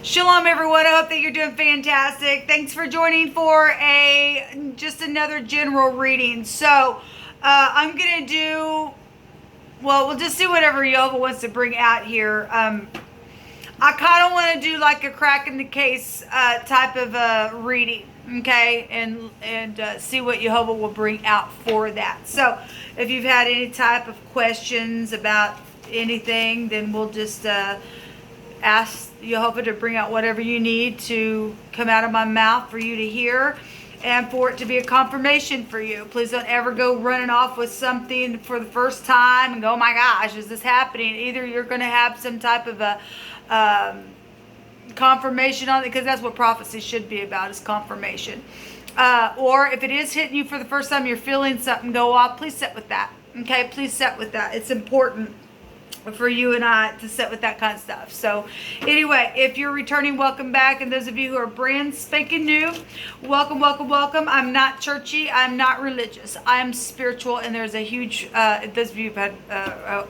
Shalom, everyone. I hope that you're doing fantastic. Thanks for joining for just another general reading. So I'm going to do, well, we'll just do whatever Yova wants to bring out here. I kind of want to do like a crack in the case type of reading, okay, and see what Jehovah will bring out for that. So if you've had any type of questions about anything, then we'll just ask Jehovah to bring out whatever you need to come out of my mouth for you to hear and for it to be a confirmation for you. Please don't ever go running off with something for the first time and go, oh my gosh, is this happening? Either you're going to have some type of a confirmation on it, because that's what prophecy should be about, is confirmation. Or if it is hitting you for the first time, you're feeling something go off, please sit with that. Okay, please sit with that. It's important for you and I to sit with that kind of stuff. So anyway, if you're returning, welcome back. And those of you who are brand spanking new, welcome, welcome, welcome. I'm not churchy. I'm not religious. I'm spiritual. And there's a huge, those of you who've had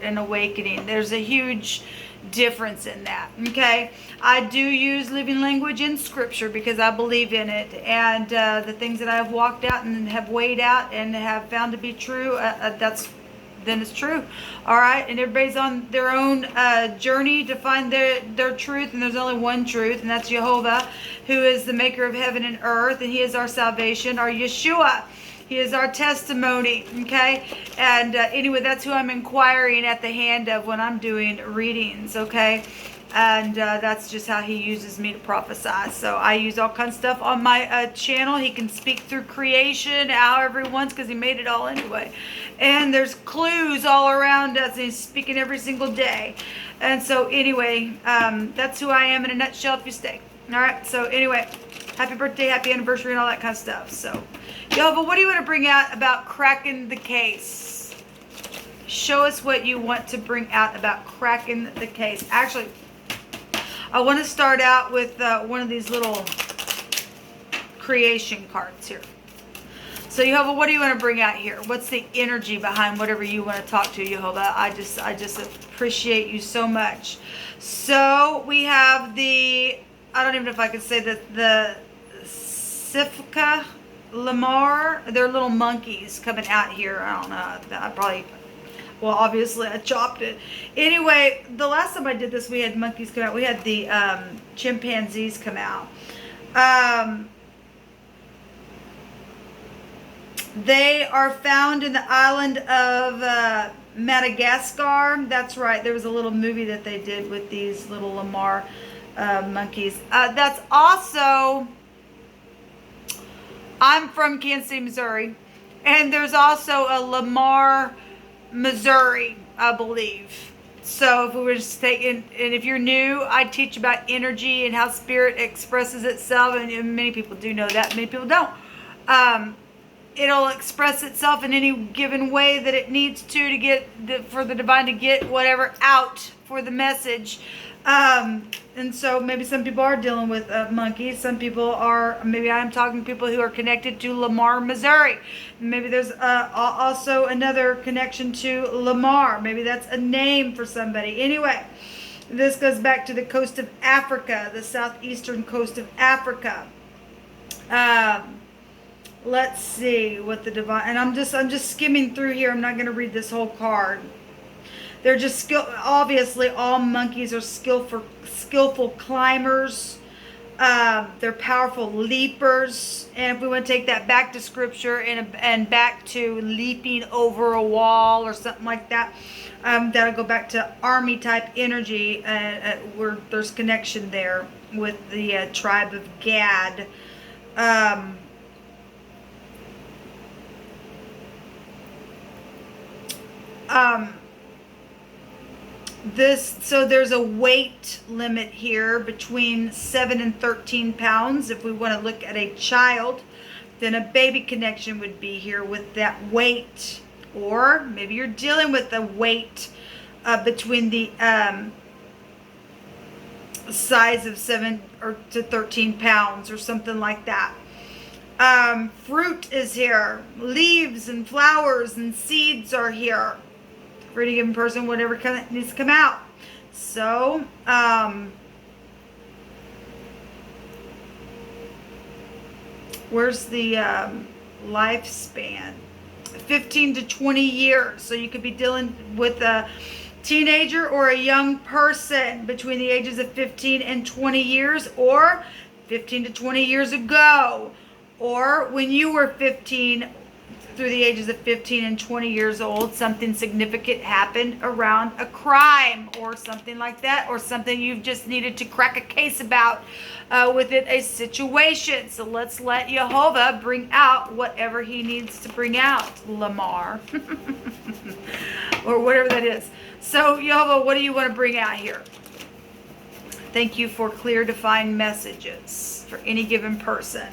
an awakening, there's a huge difference in that. Okay, I do use living language in scripture because I believe in it, and the things that I have walked out and have weighed out and have found to be true, then it's true. All right, and everybody's on their own journey to find their truth, and there's only one truth, and that's Jehovah, who is the maker of heaven and earth, and he is our salvation, our Yeshua. He is our testimony, okay? And anyway, that's who I'm inquiring at the hand of when I'm doing readings, okay? And that's just how he uses me to prophesy. So I use all kinds of stuff on my channel. He can speak through creation however he wants, because he made it all anyway. And there's clues all around us, and he's speaking every single day. And so anyway, that's who I am in a nutshell if you stay. All right, so anyway, happy birthday, happy anniversary, and all that kind of stuff. So, Yova, what do you want to bring out about cracking the case? Show us what you want to bring out about cracking the case. Actually, I want to start out with one of these little creation cards here. So, Jehovah, what do you want to bring out here? What's the energy behind whatever you want to talk to, Jehovah? I just appreciate you so much. So, we have the, I don't even know if I could say the Sifka Lamar. They're little monkeys coming out here. I don't know. I probably... Well, obviously, I chopped it. Anyway, the last time I did this, we had monkeys come out. We had the chimpanzees come out. They are found in the island of Madagascar. That's right. There was a little movie that they did with these little Lamar monkeys. That's also... I'm from Kansas City, Missouri. And there's also a Lamar... Missouri, I believe. So if we were just taking, and if you're new, I teach about energy and how spirit expresses itself, and many people do know that, many people don't. It'll express itself in any given way that it needs to get for the divine to get whatever out for the message. And so maybe some people are dealing with monkeys. Some people are, maybe I'm talking to people who are connected to Lamar, Missouri. Maybe there's also another connection to Lamar. Maybe that's a name for somebody. Anyway, this goes back to the coast of Africa, the southeastern coast of Africa. Let's see what the divine, and I'm just skimming through here. I'm not going to read this whole card. They're just obviously all monkeys are skillful climbers. They're powerful leapers. And if we want to take that back to scripture and back to leaping over a wall or something like that, that'll go back to army type energy, where there's connection there with the tribe of Gad. So there's a weight limit here between 7 and 13 pounds. If we want to look at a child, then a baby connection would be here with that weight. Or maybe you're dealing with a weight between the size of 7 to 13 pounds or something like that. Fruit is here. Leaves and flowers and seeds are here. For any given person, whatever needs to come out. So, there's a weight limit here between 7 or to 13 pounds or something like that. Fruit is here. Leaves and flowers and seeds are here for any given person, whatever needs to come out. So, Where's the lifespan? 15 to 20 years. So you could be dealing with a teenager or a young person between the ages of 15 and 20 years, or 15 to 20 years ago, or when you were 15 through the ages of 15 and 20 years old, something significant happened around a crime or something like that, or something you've just needed to crack a case about within a situation. So let's let Jehovah bring out whatever he needs to bring out, Lamar, or whatever that is. So Jehovah, what do you want to bring out here? Thank you for clear, defined messages for any given person.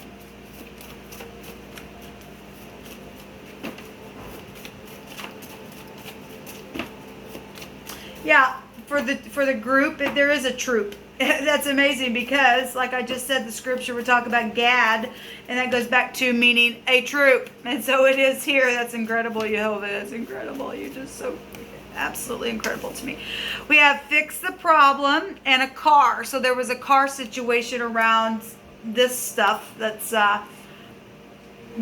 Yeah, for the group, there is a troop. That's amazing because, like I just said, the scripture we're talking about Gad, and that goes back to meaning a troop. And so it is here. That's incredible, Jehovah. That's incredible. You're just so absolutely incredible to me. We have fix the problem and a car. So there was a car situation around this stuff that's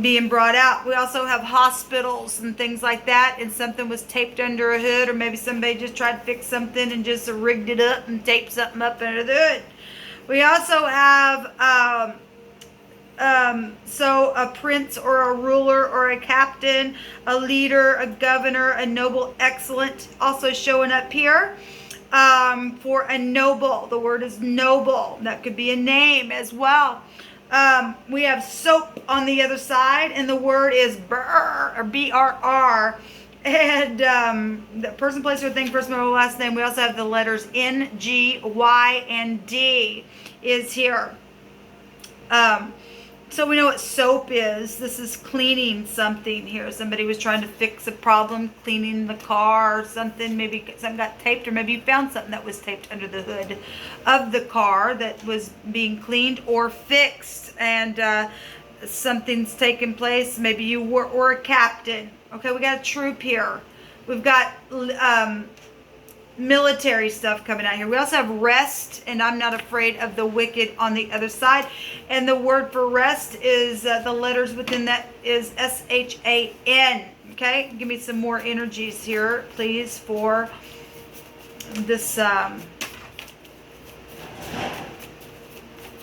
being brought out. We also have hospitals and things like that, and something was taped under a hood, or maybe somebody just tried to fix something and just rigged it up and taped something up under the hood. We also have so a prince or a ruler or a captain, a leader, a governor, a noble, excellent, also showing up here for a noble. The word is noble. That could be a name as well. We have soap on the other side, and the word is brr, or B-R-R. And the person, place, or thing, first, middle, last name. We also have the letters N, G, Y, and D is here. So we know what soap is. This is cleaning something here. Somebody was trying to fix a problem, cleaning the car or something. Maybe something got taped, or maybe you found something that was taped under the hood of the car that was being cleaned or fixed, and something's taken place. Maybe you were a captain. Okay, we got a troop here. We've got military stuff coming out here. We also have rest, and I'm not afraid of the wicked on the other side. And the word for rest is the letters within that is S-H-A-N. Okay, give me some more energies here, please, for this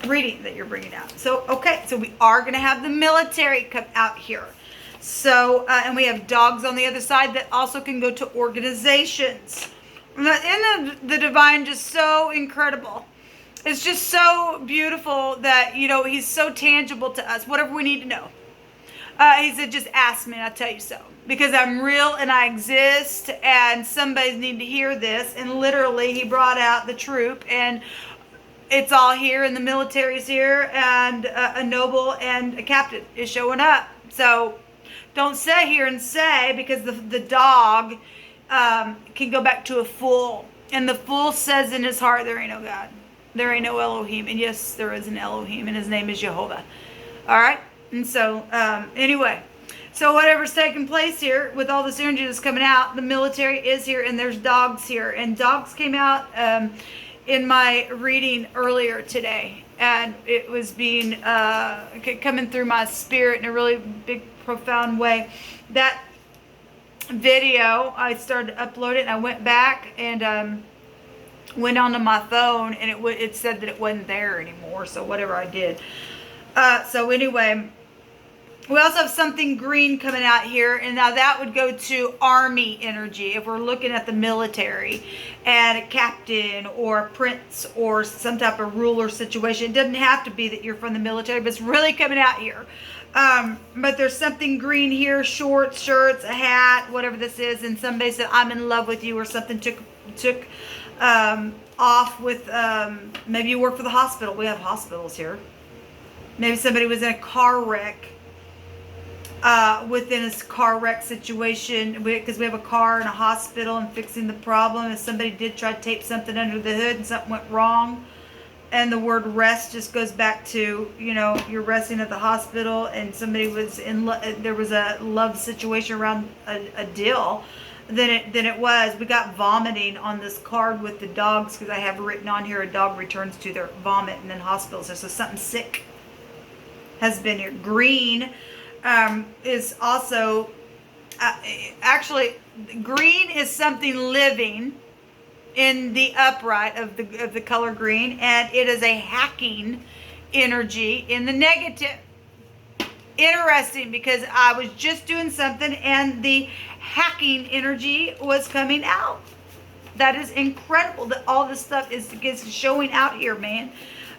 reading that you're bringing out. So, okay, so we are going to have the military come out here. So, and we have dogs on the other side that also can go to organizations. And the divine, just so incredible. It's just so beautiful that, you know, he's so tangible to us. Whatever we need to know. He said, just ask me and I'll tell you so. Because I'm real and I exist, and somebody's need to hear this. And literally, he brought out the troop, and it's all here, and the military's here, and a noble and a captain is showing up. So don't sit here and say, because the dog can go back to a fool, and the fool says in his heart, there ain't no God, there ain't no Elohim. And yes, there is an Elohim, and his name is Jehovah. All right. And so anyway, so whatever's taking place here with all this energy that's coming out, the military is here, and there's dogs here, and dogs came out in my reading earlier today, and it was being coming through my spirit in a really big, profound way. That video, I started to upload it, and I went back and went onto my phone, and it said that it wasn't there anymore. So whatever I did. So anyway, we also have something green coming out here, and now that would go to army energy if we're looking at the military, and a captain or a prince or some type of ruler situation. It doesn't have to be that you're from the military, but it's really coming out here. But there's something green here, shorts, shirts, a hat, whatever this is, and somebody said, I'm in love with you, or something took off with, maybe you work for the hospital. We have hospitals here. Maybe somebody was in a car wreck, within a car wreck situation, because we have a car and a hospital and fixing the problem. If somebody did try to tape something under the hood and something went wrong, and the word rest just goes back to, you know, you're resting at the hospital, and somebody was there was a love situation around a deal, then it was. We got vomiting on this card with the dogs, because I have written on here, a dog returns to their vomit, and then hospitals. So something sick. has been here. Green is also, actually, green is something living in the upright of the color green, and it is a hacking energy in the negative. Interesting, because I was just doing something and the hacking energy was coming out. That is incredible that all this stuff is showing out here, man.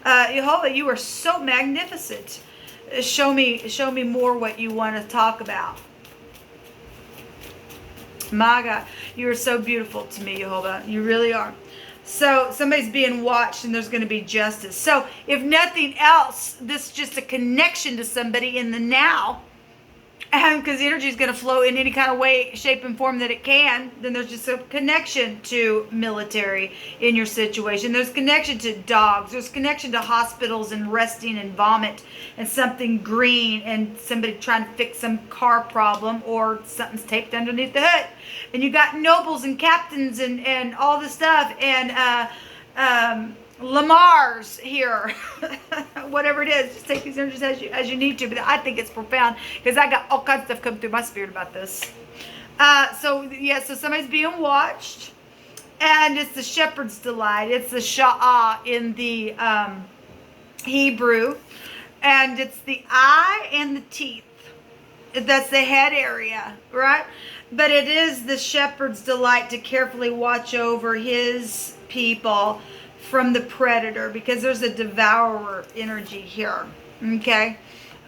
Jehovah, you are so magnificent. Show me more what you want to talk about. My God, you are so beautiful to me, Jehovah. You really are. So somebody's being watched, and there's going to be justice. So if nothing else, this is just a connection to somebody in the now. And because the energy is going to flow in any kind of way, shape, and form that it can, then there's just a connection to military in your situation. There's connection to dogs. There's connection to hospitals and resting and vomit and something green and somebody trying to fix some car problem, or something's taped underneath the hood. And you got nobles and captains and all this stuff, and Lamar's here. Whatever it is, just take these energies as you need to. But I think it's profound, because I got all kinds of stuff come through my spirit about this. So somebody's being watched, and it's the shepherd's delight. It's the sha'ah in the Hebrew, and it's the eye and the teeth. That's the head area, right? But it is the shepherd's delight to carefully watch over his people from the predator, because there's a devourer energy here. Okay,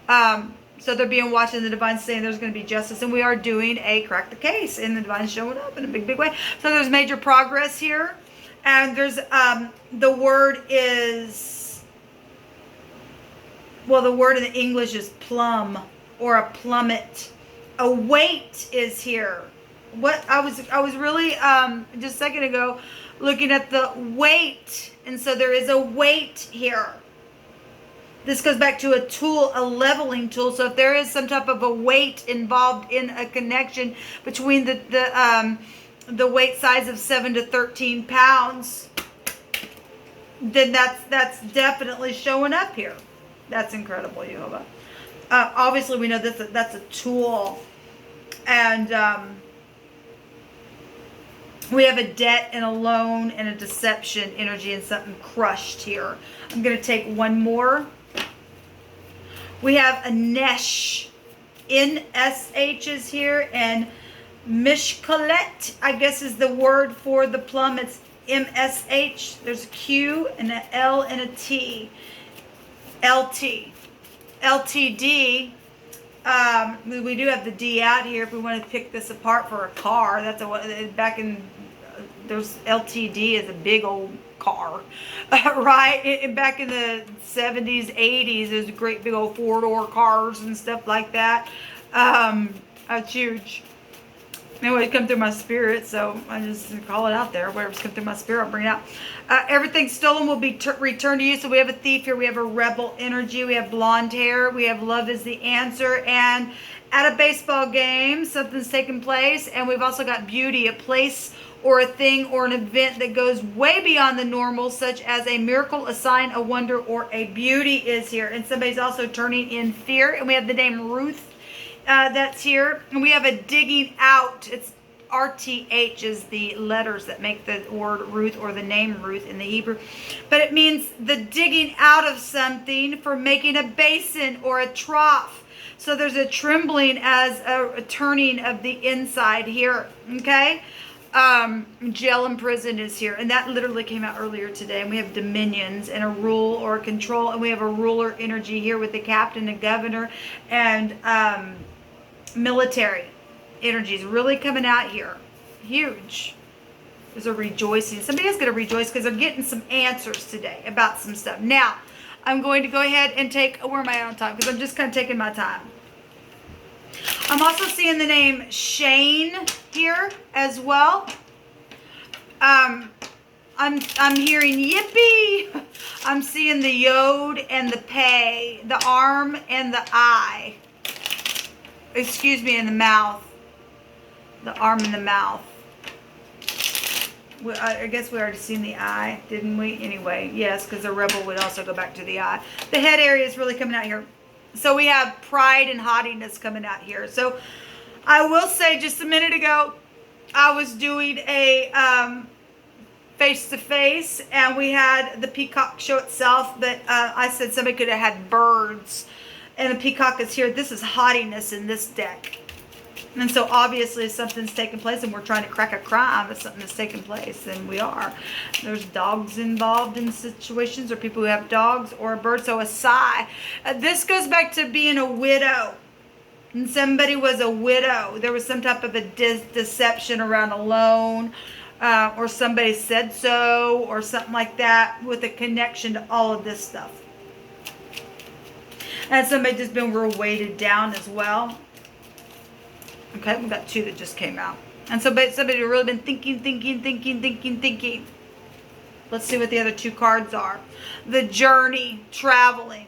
so they're being watched, and the divine's saying there's going to be justice, and we are doing a crack the case, and the divine's showing up in a big way. So there's major progress here, and there's the word is, well, the word in the English is plumb or a plummet. A weight is here. What I was really just a second ago looking at the weight, and so there is a weight here. This goes back to a tool, a leveling tool. So if there is some type of a weight involved in a connection between the weight size of 7 to 13 pounds, then that's definitely showing up here. That's incredible, Jehovah. Obviously, we know that's a tool, and we have a debt and a loan and a deception energy and something crushed here. I'm going to take one more. We have a Nesh. NSH is here, and Mishkalet, I guess, is the word for the plum. It's MSH. There's a Q and an L and a T. LT. LTD. We do have the D out here if we want to pick this apart for a car. That's back in, there's LTD is a big old car, right? Back in the 70s, 80s, there's great big old 4-door cars and stuff like that. That's huge. Anyway, it come through my spirit, so I just call it out there. Whatever's come through my spirit, I'll bring it out. Everything stolen will be returned to you. So we have a thief here. We have a rebel energy. We have blonde hair. We have love is the answer. And at a baseball game, something's taking place. And we've also got beauty, a place or a thing or an event that goes way beyond the normal, such as a miracle, a sign, a wonder, or a beauty is here. And somebody's also turning in fear. And we have the name Ruth. That's here. And we have a digging out. It's RTH is the letters that make the word Ruth or the name Ruth in the Hebrew. But it means the digging out of something for making a basin or a trough. So there's a trembling as a turning of the inside here. Okay. Jail and prison is here. And that literally came out earlier today. And we have dominions and a rule or a control. And we have a ruler energy here with the captain, a governor, and military energy is really coming out here. Huge. There's a rejoicing. Somebody is going to rejoice because they're getting some answers today about some stuff. Now, I'm going to go ahead and take, where am I on time? Because I'm just kind of taking my time. I'm also seeing the name Shane here as well. I'm hearing yippee. I'm seeing the yod and the pay, the arm and the eye. Excuse me, in the mouth. The arm and the mouth. I guess we already seen the eye, didn't we? Anyway, yes, because the rebel would also go back to the eye. The head area is really coming out here. So we have pride and haughtiness coming out here. So I will say, just a minute ago, I was doing a face-to-face, and we had the peacock show itself, but I said somebody could have had birds, and the peacock is here. This is haughtiness in this deck. And so obviously if something's taking place and we're trying to crack a crime, if something is taking place, then we are. There's dogs involved in situations, or people who have dogs, or a bird. So a sigh. This goes back to being a widow. And somebody was a widow. There was some type of a deception around a loan, or somebody said so, or something like that, with a connection to all of this stuff. And somebody just been real weighted down as well. Okay, we got two that just came out. And so somebody really been thinking. Let's see what the other two cards are. The journey, traveling,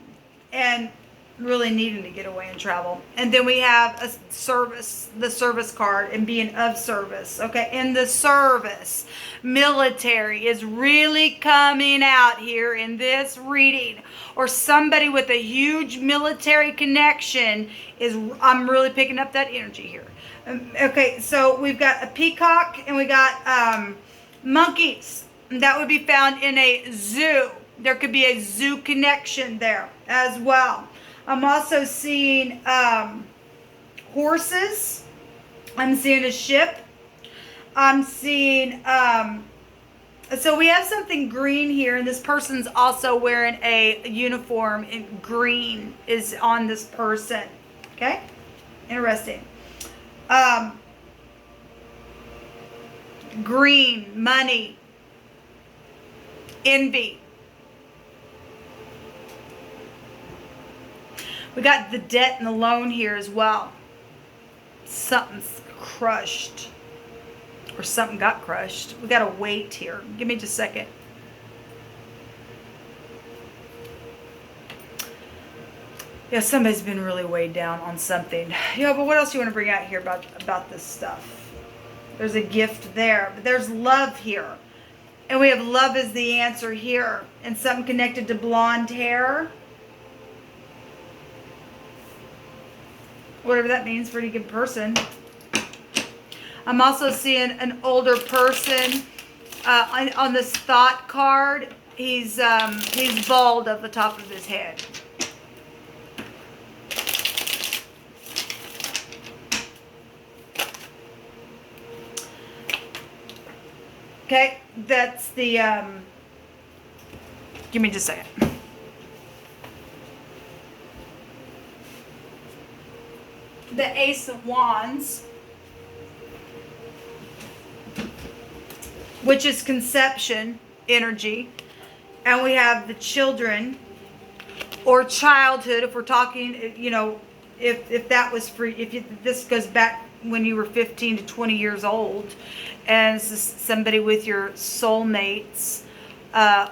and really needing to get away and travel. And then we have a service, the service card, and being of service. Okay, in the service, military is really coming out here in this reading. Or somebody with a huge military connection is, I'm really picking up that energy here. Okay, so we've got a peacock, and we got monkeys. That would be found in a zoo. There could be a zoo connection there as well. I'm also seeing horses. I'm seeing a ship. I'm seeing, so we have something green here, and this person's also wearing a uniform in green is on this person. Okay? Interesting. Green, money, envy. We got the debt and the loan here as well. Something's crushed. Or something got crushed. We got a weight here. Give me just a second. Yeah, somebody's been really weighed down on something. Yeah, but what else do you want to bring out here about this stuff? There's a gift there. But there's love here. And we have love as the answer here. And something connected to blonde hair. Whatever that means for any given person. I'm also seeing an older person on this thought card. He's bald at the top of his head. Okay, that's the give me just a second. The Ace of Wands, which is conception energy, and we have the children or childhood. If we're talking, you know, if that was free, this goes back when you were 15 to 20 years old, and this is somebody with your soulmates,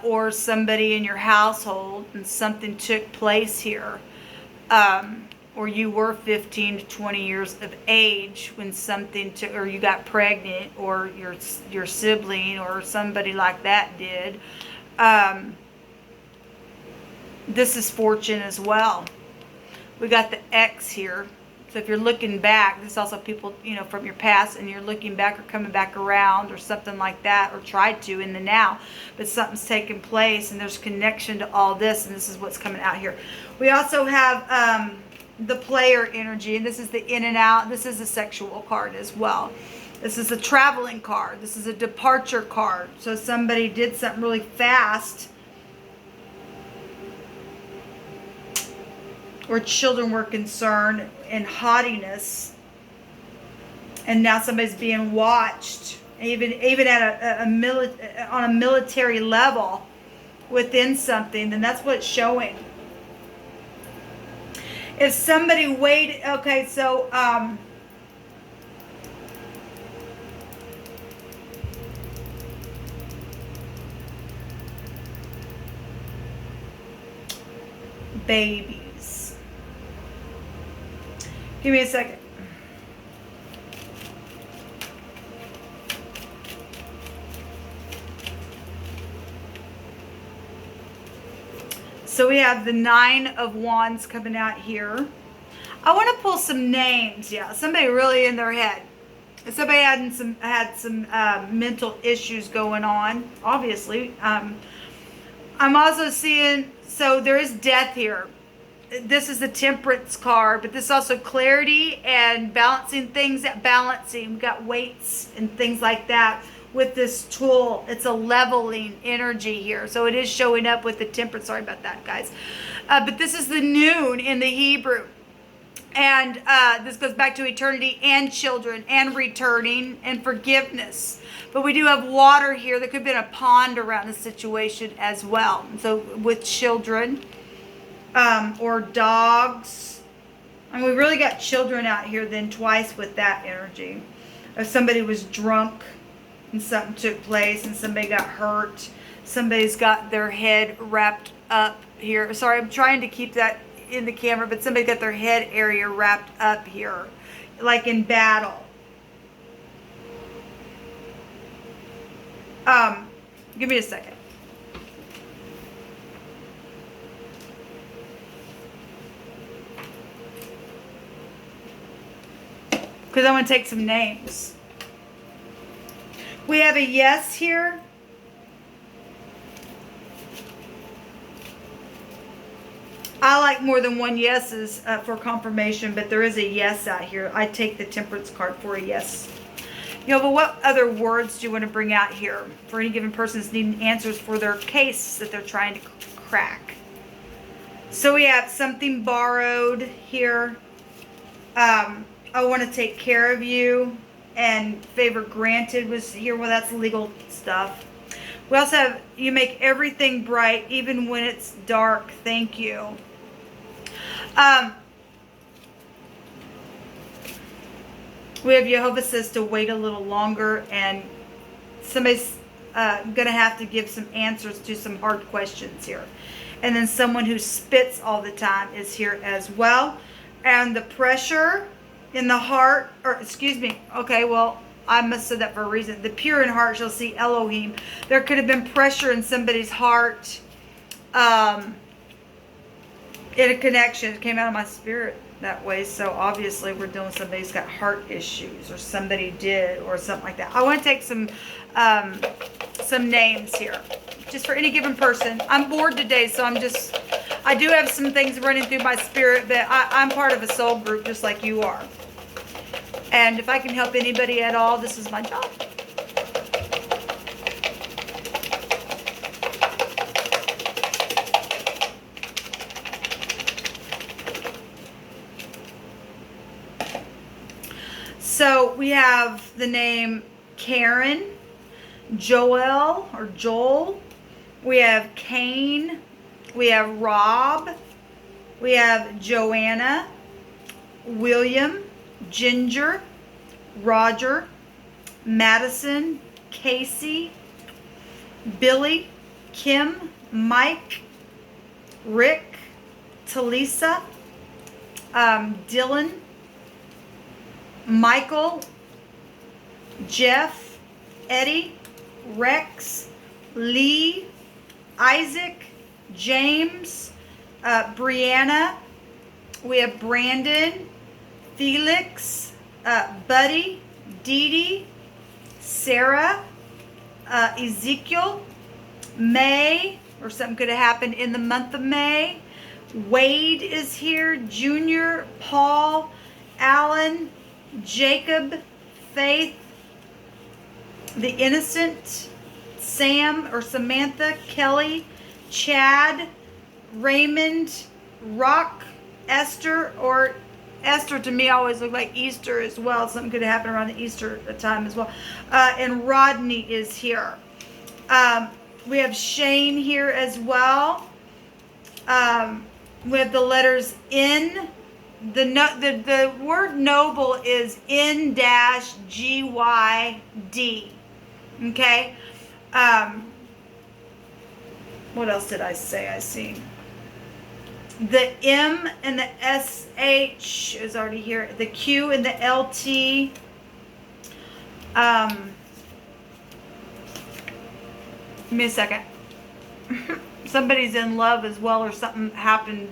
or somebody in your household, and something took place here. Or you were 15 to 20 years of age when something took, or you got pregnant, or your sibling or somebody like that did. This is fortune as well. We got the X here. So if you're looking back, this is also people, you know, from your past, and you're looking back or coming back around or something like that, or tried to in the now. But something's taken place, and there's connection to all this, and this is what's coming out here. We also have the player energy, and this is the in and out. This is a sexual card as well. This is a traveling card. This is a departure card. So somebody did something really fast, where children were concerned, and haughtiness, and now somebody's being watched, even at on a military level within something. Then that's what it's showing. If somebody waited, okay, so babies. Give me a second. So we have the 9 of Wands coming out here. I want to pull some names. Yeah, somebody really in their head. Somebody had some mental issues going on, obviously. I'm also seeing, so there is death here. This is the Temperance card, but this is also clarity and balancing things. Balancing, we've got weights and things like that with this tool. It's a leveling energy here, so it is showing up with the Temperance. Sorry about that, guys. But this is the noon in the Hebrew. And this goes back to eternity and children and returning and forgiveness. But we do have water here. There could have been a pond around the situation as well. So with children or dogs. And we really got children out here then twice with that energy. If somebody was drunk and something took place and somebody got hurt. Somebody's got their head wrapped up here. Sorry, I'm trying to keep that in the camera, but somebody got their head area wrapped up here, like in battle. Give me a second. Because I want to take some names. We have a yes here. I like more than one yeses for confirmation, but there is a yes out here. I take the Temperance card for a yes. You know, but what other words do you want to bring out here for any given person that's needing answers for their case that they're trying to crack? So we have something borrowed here. I want to take care of you, and favor granted was here. Well, that's legal stuff. We also have, you make everything bright, even when it's dark. Thank you. We have Jehovah says to wait a little longer, and somebody's going to have to give some answers to some hard questions here. And then someone who spits all the time is here as well. And the pressure in the heart, or excuse me, okay, well, I must have said that for a reason. The pure in heart shall see Elohim. There could have been pressure in somebody's heart. In a connection. It came out of my spirit that way. So obviously we're dealing with somebody who's got heart issues, or somebody did, or something like that. I want to take some names here. Just for any given person. I'm bored today, so I do have some things running through my spirit, but I'm part of a soul group just like you are. And if I can help anybody at all, this is my job. So we have the name Karen, Joel or Joel. We have Kane. We have Rob. We have Joanna, William, Ginger, Roger, Madison, Casey, Billy, Kim, Mike, Rick, Talisa, Dylan, Michael, Jeff, Eddie, Rex, Lee, Isaac, James, Brianna. We have Brandon, Felix, Buddy, Dee Dee, Sarah, Ezekiel, May, or something could have happened in the month of May. Wade is here, Junior, Paul, Alan, Jacob, Faith, the Innocent, Sam or Samantha, Kelly, Chad, Raymond, Rock, Esther, or Esther to me always looked like Easter as well. Something could happen around the Easter time as well. And Rodney is here. We have Shane here as well. We have the letters N. The word noble is N-GYD. Okay. What else did I say? I see. The M and the SH is already here. The Q and the LT. Give me a second. somebody's in love as well, or something happened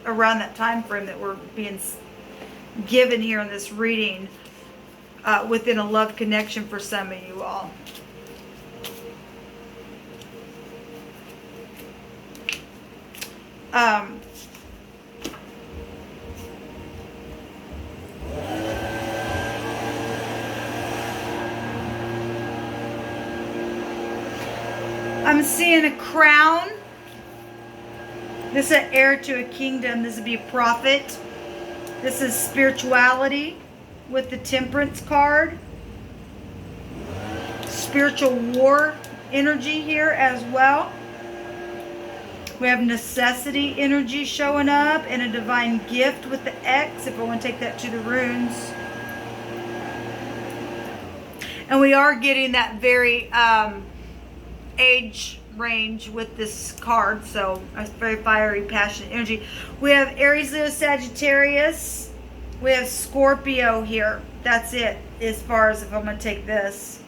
around that time frame that we're being given here in this reading, within a love connection for some of you all. I'm seeing a crown. This is an heir to a kingdom. This would be a prophet. This is spirituality with the Temperance card. Spiritual war energy here as well. We have necessity energy showing up, and a divine gift with the X, if I want to take that to the runes. And we are getting that very age range with this card, so it's very fiery, passionate energy. We have Aries, Leo, Sagittarius. We have Scorpio here. That's it, as far as if I'm going to take this,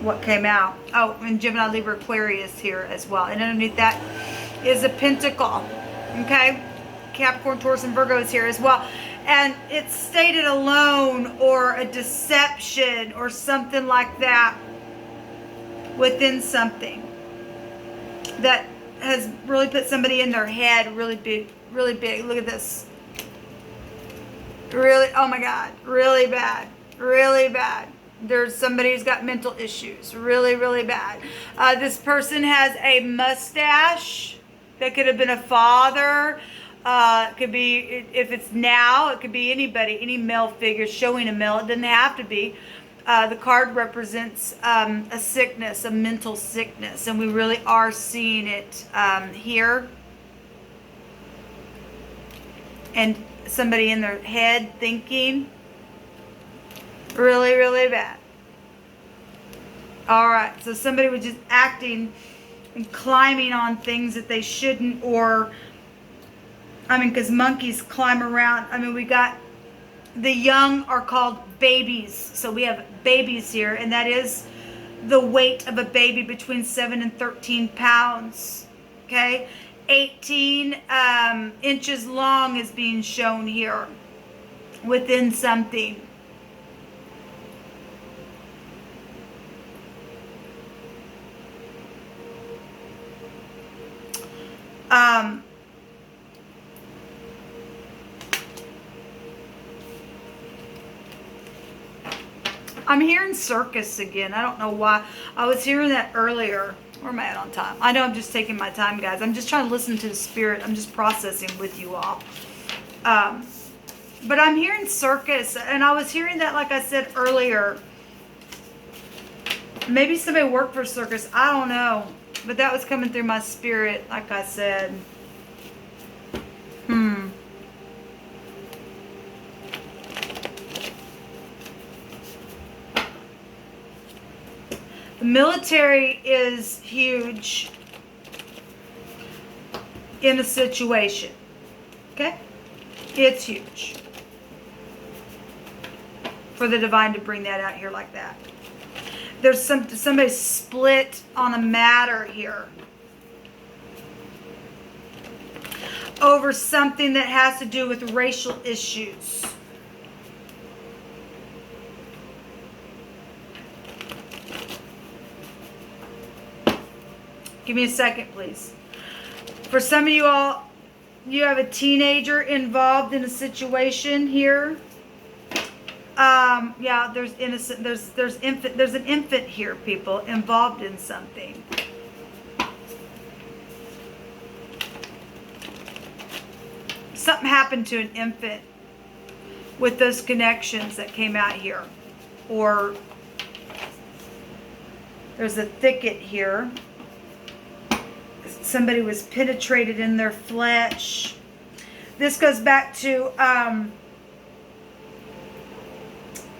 what came out. Oh, and Gemini, Libra, Aquarius here as well. And underneath that is a pentacle. Okay? Capricorn, Taurus, and Virgo is here as well. And it's stated alone, or a deception, or something like that within something that has really put somebody in their head really big, really big. Look at this. Really, oh my God, really bad, really bad. There's somebody who's got mental issues, really, really bad. This person has a mustache. That could have been a father. It could be, if it's now, it could be anybody, any male figure showing a male. It doesn't have to be. The card represents a sickness, a mental sickness, and we really are seeing it here. And somebody in their head thinking really, really bad. All right, so somebody was just acting and climbing on things that they shouldn't, or, I mean, because monkeys climb around. I mean, we got, the young are called babies. So we have babies here, and that is the weight of a baby, between 7 and 13 pounds. Okay? 18 inches long is being shown here within something. I'm hearing circus again. I don't know why. I was hearing that earlier. Where am I at on time? I know I'm just taking my time, guys. I'm just trying to listen to the spirit. I'm just processing with you all. But I'm hearing circus. And I was hearing that, like I said earlier. Maybe somebody worked for circus. I don't know. But that was coming through my spirit, like I said. The military is huge in a situation. Okay? It's huge. For the divine to bring that out here like that. There's somebody split on a matter here. Over something that has to do with racial issues. Give me a second, please. For some of you all, you have a teenager involved in a situation here. Yeah, there's innocent. There's an infant here, people, involved in something. Something happened to an infant with those connections that came out here, or there's a thicket here. Somebody was penetrated in their flesh. This goes back to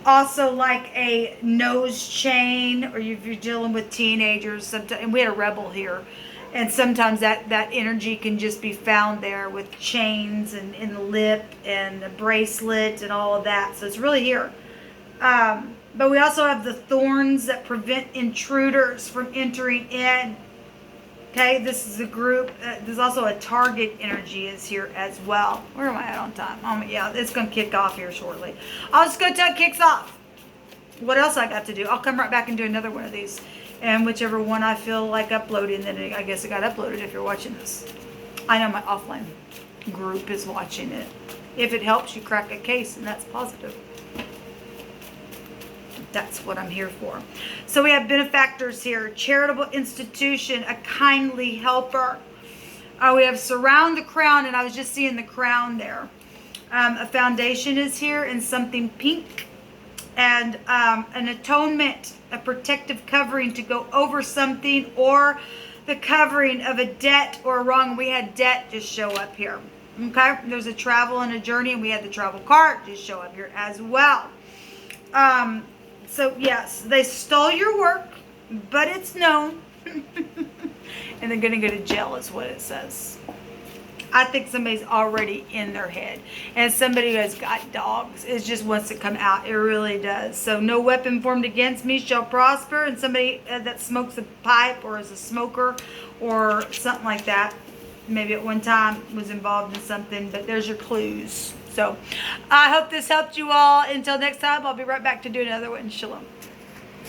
also like a nose chain, or if you're dealing with teenagers, sometimes, and we had a rebel here, and sometimes that energy can just be found there with chains and in the lip and a bracelet and all of that. So it's really here. But we also have the thorns that prevent intruders from entering in. Okay, this is a group. There's also a target energy is here as well. Where am I at on time? Oh, yeah, it's going to kick off here shortly. I'll just go till it kicks off. What else I got to do? I'll come right back and do another one of these. And whichever one I feel like uploading, then I guess it got uploaded if you're watching this. I know my offline group is watching it. If it helps you crack a case, and that's positive. That's what I'm here for. So we have benefactors here. Charitable institution, a kindly helper. We have surround the crown, and I was just seeing the crown there. A foundation is here and something pink. And an atonement, a protective covering to go over something, or the covering of a debt or a wrong. We had debt just show up here. Okay, there's a travel and a journey, and we had the travel card just show up here as well. So yes, they stole your work, but it's known. And they're going to go to jail is what it says. I think somebody's already in their head. And somebody who has got dogs, it just wants to come out. It really does. So no weapon formed against me shall prosper. And somebody that smokes a pipe or is a smoker or something like that, maybe at one time was involved in something. But there's your clues. So I hope this helped you all. Until next time, I'll be right back to do another one. Shalom.